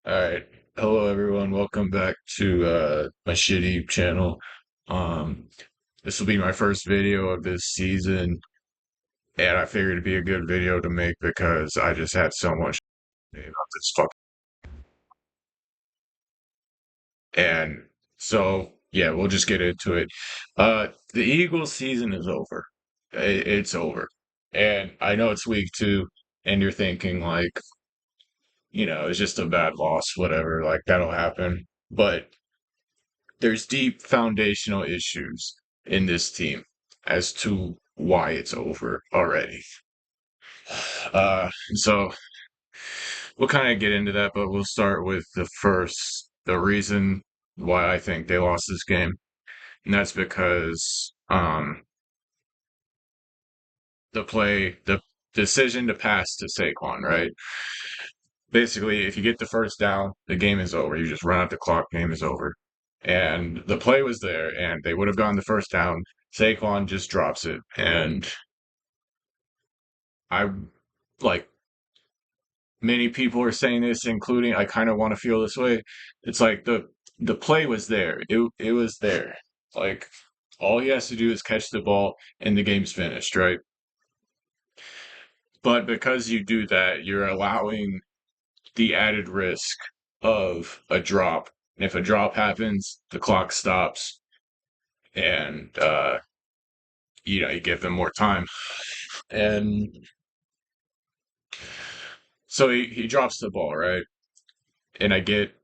All right. Hello, everyone. Welcome back to my shitty channel. Um, this will be my first video of this season, and I figured it'd be a good video to make because I just had so much to say about this fuck. And so, yeah, we'll just get into it. The Eagles season is over. It's over. And I know it's week two, and you're thinking like, it's just a bad loss, whatever, like that'll happen. But there's deep foundational issues in this team as to why it's over already. So we'll kind of get into that, but we'll start with the reason why I think they lost this game. And that's because the decision to pass to Saquon, right? Basically, if you get the first down, the game is over. You just run out the clock, game is over. And the play was there, and they would have gotten the first down. Saquon just drops it. And I like many people are saying this, including I kind of want to feel this way. It's like the play was there. It was there. Like all he has to do is catch the ball and the game's finished, right? But because you do that, you're allowing the added risk of a drop. And if a drop happens, the clock stops and you give them more time. And so he drops the ball, right? And I get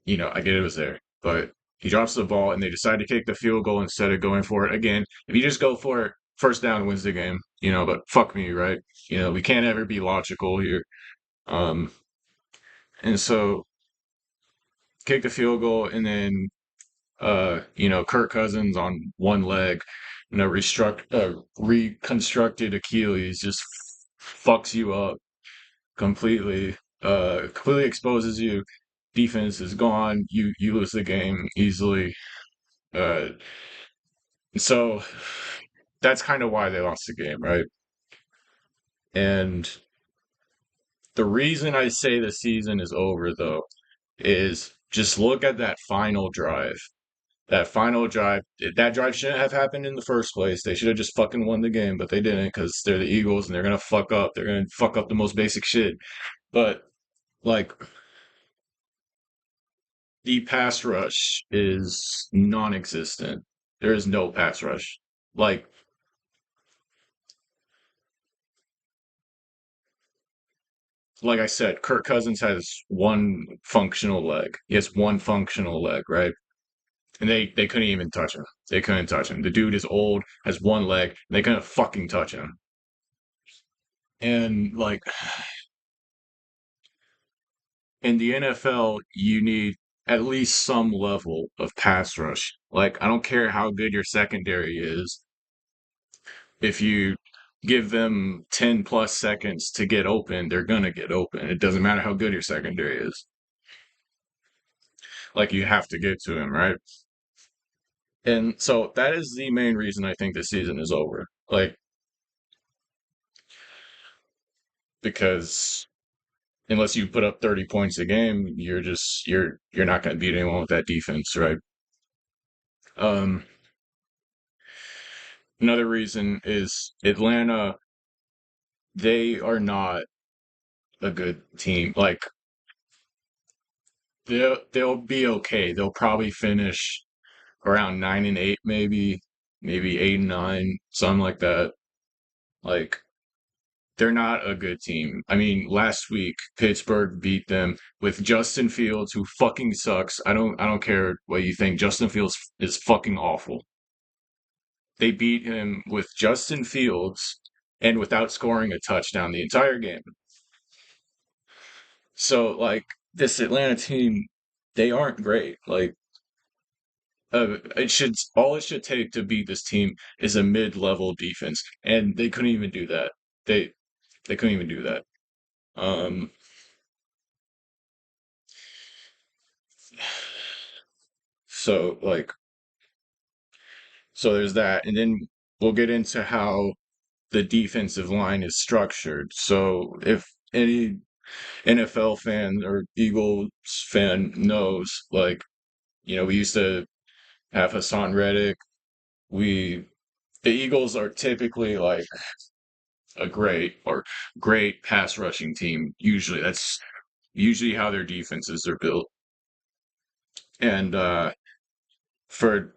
it was there, but he drops the ball and they decide to kick the field goal instead of going for it. Again, if you just go for it, first down wins the game, but fuck me, right? We can't ever be logical here. Um, and so kick the field goal and then Kirk Cousins on one leg, reconstructed Achilles just fucks you up completely, completely exposes you. Defense is gone. You lose the game easily. Uh, so that's kind of why they lost the game, right? And the reason I say the season is over, though, is just look at that final drive. That final drive, that drive shouldn't have happened in the first place. They should have just fucking won the game, but they didn't because they're the Eagles and they're gonna fuck up. They're gonna fuck up the most basic shit. But like the pass rush is non-existent. There is no pass rush. Like like I said, Kirk Cousins has one functional leg. He has one functional leg, right? And they couldn't even touch him. They couldn't touch him. The dude is old, has one leg, and they couldn't fucking touch him. And like in the NFL, you need at least some level of pass rush. Like I don't care how good your secondary is. If you give them 10 plus seconds to get open, they're gonna get open. It doesn't matter how good your secondary is. Like you have to get to him, right? And so that is the main reason I think the season is over. Like, because unless you put up 30 points a game, you're not going to beat anyone with that defense, right? Um, Another reason is Atlanta, they are not a good team. Like, they'll be okay. They'll probably finish around 9-8, maybe 8-9, something like that. Like, they're not a good team. I mean, last week Pittsburgh beat them with Justin Fields, who fucking sucks. I don't care what you think. Justin Fields is fucking awful. They beat him with Justin Fields and without scoring a touchdown the entire game. So like this Atlanta team, they aren't great. Like it should take to beat this team is a mid-level defense, and they couldn't even do that. They they couldn't even do that. Um, so like So there's that. And then we'll get into how the defensive line is structured. So if any NFL fan or Eagles fan knows, like, we used to have Hassan Reddick. We the Eagles are typically like a great pass rushing team. Usually, that's usually how their defenses are built. And for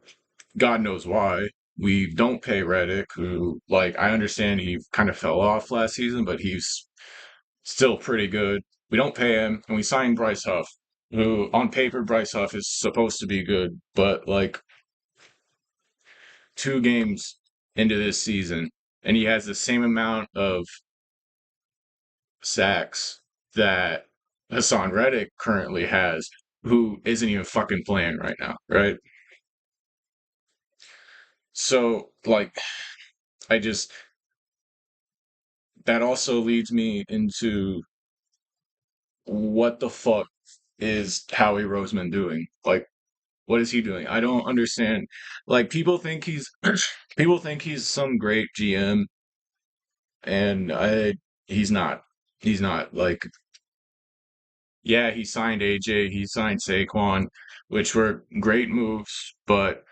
God knows why, we don't pay Reddick, who, like, I understand he kind of fell off last season, but he's still pretty good. We don't pay him, and we signed Bryce Huff, who on paper Bryce Huff is supposed to be good, but like 2 games into this season, and he has the same amount of sacks that Hassan Reddick currently has, who isn't even fucking playing right now, right? So, like, I just that also leads me into what the fuck is Howie Roseman doing? Like, what is he doing? I don't understand. Like, people think he's some great GM, and he's not. He's not. Like, yeah, he signed AJ, he signed Saquon, which were great moves, but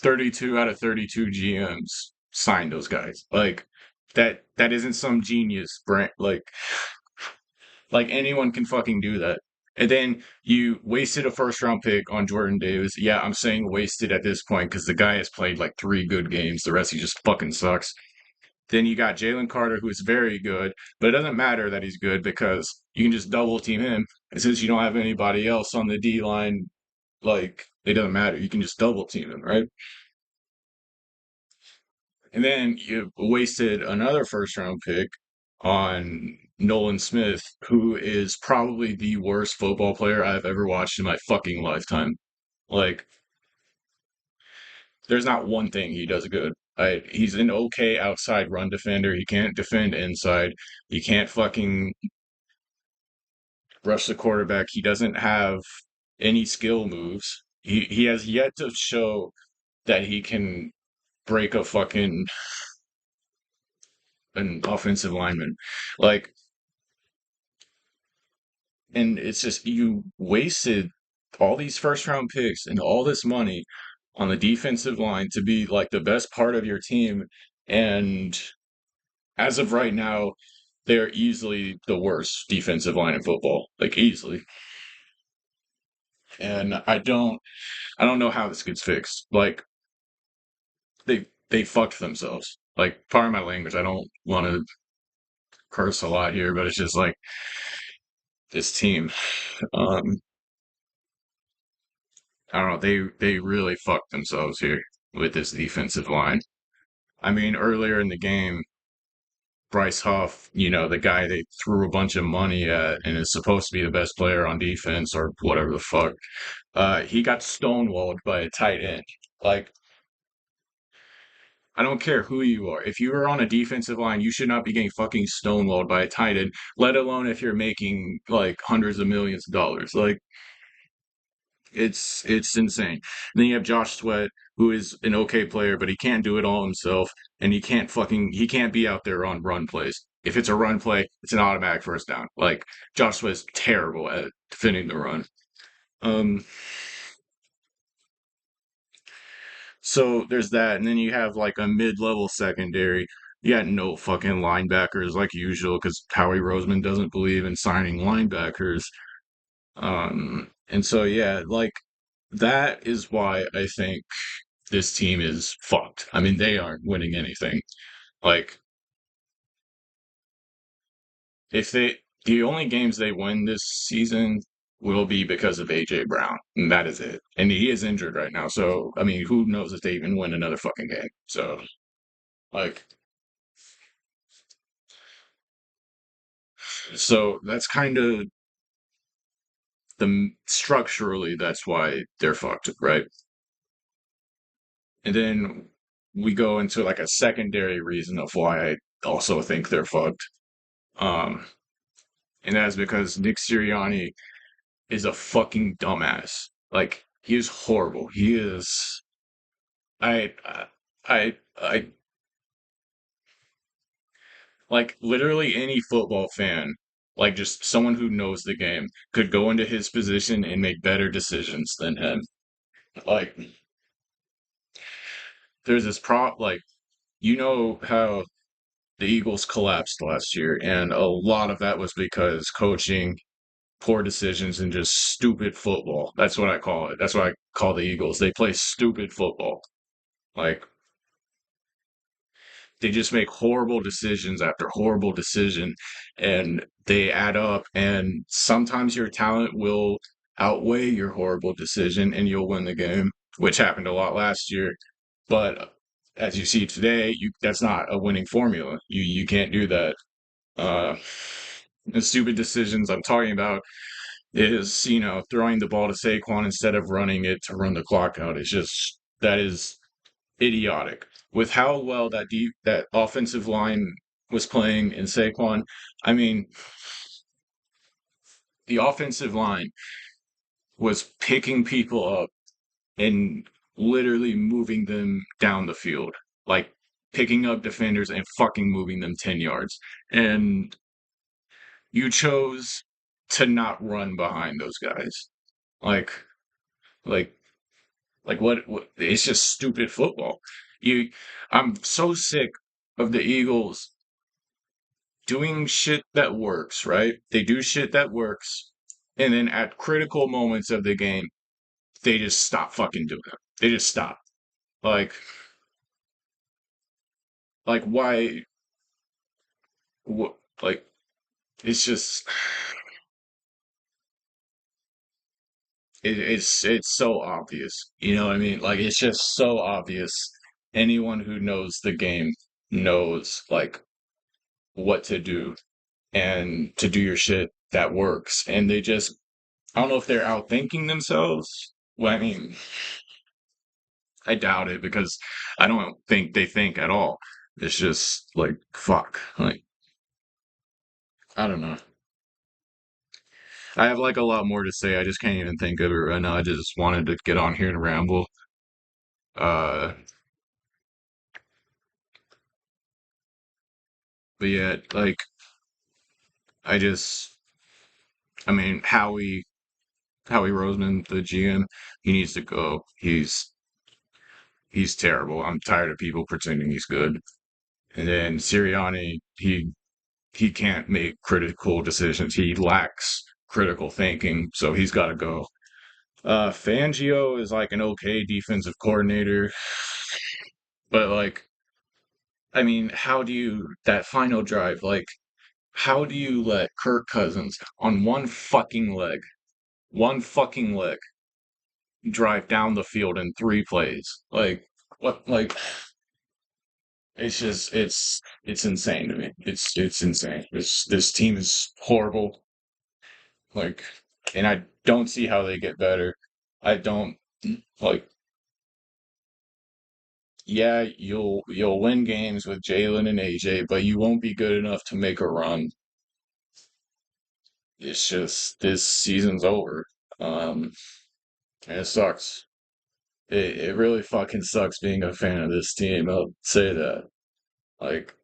32 out of 32 GMs signed those guys. Like, that isn't some genius brand. Like anyone can fucking do that. And then you wasted a first round pick on Jordan Davis. Yeah, I'm saying wasted at this point because the guy has played like 3 good games. The rest he just fucking sucks. Then you got Jalen Carter, who is very good, but it doesn't matter that he's good because you can just double team him. And since you don't have anybody else on the D line, like, it doesn't matter. You can just double team him, right? And then you wasted another first round pick on Nolan Smith, who is probably the worst football player I've ever watched in my fucking lifetime. Like, there's not one thing he does good. He's an okay outside run defender. He can't defend inside. He can't fucking rush the quarterback. He doesn't have any skill moves. He has yet to show that he can break a fucking an offensive lineman. Like, and it's just you wasted all these first round picks and all this money on the defensive line to be like the best part of your team. And as of right now, they're easily the worst defensive line in football, like easily. And I don't know how this gets fixed. Like, they fucked themselves. Like, pardon my language. I don't want to curse a lot here, but it's just like this team. Um, I don't know. They really fucked themselves here with this defensive line. I mean, earlier in the game, Bryce Huff, the guy they threw a bunch of money at and is supposed to be the best player on defense or whatever the fuck, he got stonewalled by a tight end. Like, I don't care who you are. If you are on a defensive line, you should not be getting fucking stonewalled by a tight end, let alone if you're making like hundreds of millions of dollars. Like, it's insane. And then you have Josh Sweat, who is an okay player, but he can't do it all himself, and he can't be out there on run plays. If it's a run play, it's an automatic first down. Like, Josh Sweat's terrible at defending the run. Um, so there's that, and then you have like a mid-level secondary. You got no fucking linebackers like usual because Howie Roseman doesn't believe in signing linebackers. And so yeah, like, that is why I think this team is fucked. I mean, they aren't winning anything. Like, if the only games they win this season will be because of AJ Brown, and that is it. And he is injured right now, so I mean, who knows if they even win another fucking game? So, like, so that's kind of structurally that's why they're fucked, right? And then we go into like a secondary reason of why I also think they're fucked. Um, and that's because Nick Sirianni is a fucking dumbass. Like, he is horrible. He is. I. I. Like, literally any football fan. Like just someone who knows the game could go into his position and make better decisions than him. Like there's this prop like you know how the Eagles collapsed last year, and a lot of that was because coaching, poor decisions, and just stupid football. That's what I call it. That's what I call the Eagles. They play stupid football. Like they just make horrible decisions after horrible decision, and they add up. And sometimes your talent will outweigh your horrible decision, and you'll win the game, which happened a lot last year. But as you see today, that's not a winning formula. You can't do that. Uh, the stupid decisions I'm talking about is, throwing the ball to Saquon instead of running it to run the clock out. It's just that is idiotic. With how well that offensive line was playing in Saquon, I mean, the offensive line was picking people up and literally moving them down the field, like picking up defenders and fucking moving them 10 yards. And you chose to not run behind those guys. Like, like, what it's just stupid football. You, I'm so sick of the Eagles doing shit that works, right? They do shit that works, and then at critical moments of the game, they just stop fucking doing it. They just stop. Like, why? What? Like, it's just, it's so obvious. You know what I mean? Like, it's just so obvious. Anyone who knows the game knows like what to do and to do your shit that works. And they just, I don't know if they're outthinking themselves. Well, I mean, I doubt it because I don't think they think at all. It's just like, fuck. Like, I don't know. I have like a lot more to say. I just can't even think of it right now. I just wanted to get on here and ramble. Uh, but yeah, like, I just, I mean, Howie Roseman, the GM, he needs to go. He's terrible. I'm tired of people pretending he's good. And then Sirianni, he can't make critical decisions. He lacks critical thinking, so he's got to go. Fangio is like an okay defensive coordinator, but like, I mean, how do you that final drive? Like, how do you let Kirk Cousins on one fucking leg, drive down the field in 3 plays? Like, what? Like, it's just it's insane to me. It's insane. This team is horrible. Like, and I don't see how they get better. I don't like. Yeah, you'll win games with Jalen and AJ, but you won't be good enough to make a run. It's just this season's over. Um, and it sucks. It really fucking sucks being a fan of this team. I'll say that. Like,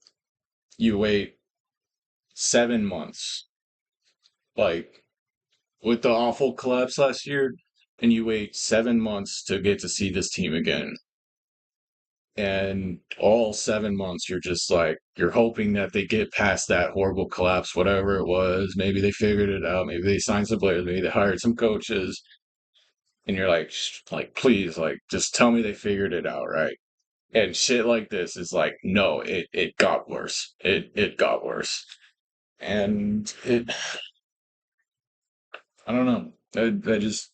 you wait 7 months, like with the awful collapse last year, and you wait 7 months to get to see this team again. And all 7 months, you're just like, you're hoping that they get past that horrible collapse, whatever it was. Maybe they figured it out. Maybe they signed some players. Maybe they hired some coaches. And you're like, please, like, just tell me they figured it out, right? And shit like this is like, no, it got worse. It got worse. And I don't know. I just,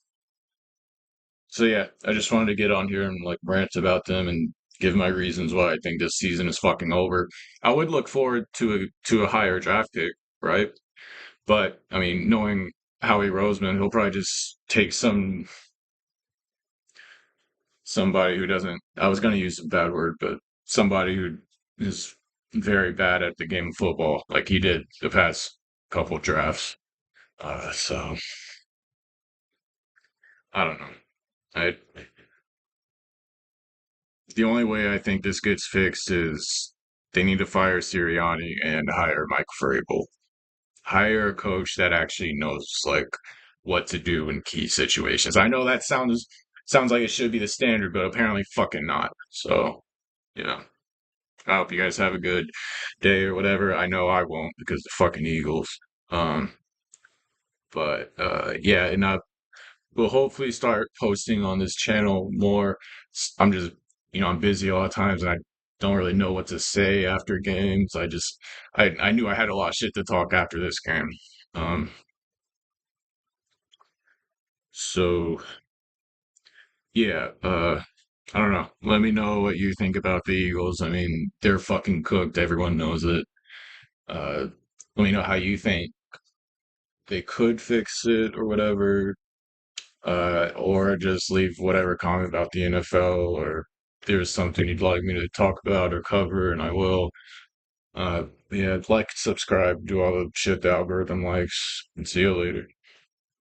so yeah, I just wanted to get on here and like rant about them and give my reasons why I think this season is fucking over. I would look forward to a higher draft pick, right? But I mean, knowing Howie Roseman, he'll probably just take somebody who doesn't. I was going to use a bad word, but somebody who is very bad at the game of football, like he did the past couple drafts. So I don't know. I The only way I think this gets fixed is they need to fire Sirianni and hire Mike Vrabel. hire a coach that actually knows like what to do in key situations. I know that sounds like it should be the standard, but apparently fucking not. So, yeah. I hope you guys have a good day or whatever. I know I won't because the fucking Eagles. Um, but yeah, and I will hopefully start posting on this channel more. I'm just, I'm busy all the times and I don't really know what to say after games. I knew I had a lot of shit to talk after this game. Um, so yeah, I don't know. Let me know what you think about the Eagles. I mean, they're fucking cooked. Everyone knows it. Uh, let me know how you think they could fix it or whatever. Or just leave whatever comment about the NFL or if there's something you'd like me to talk about or cover, and I will. Yeah, like, subscribe, do all the shit the algorithm likes, and see you later.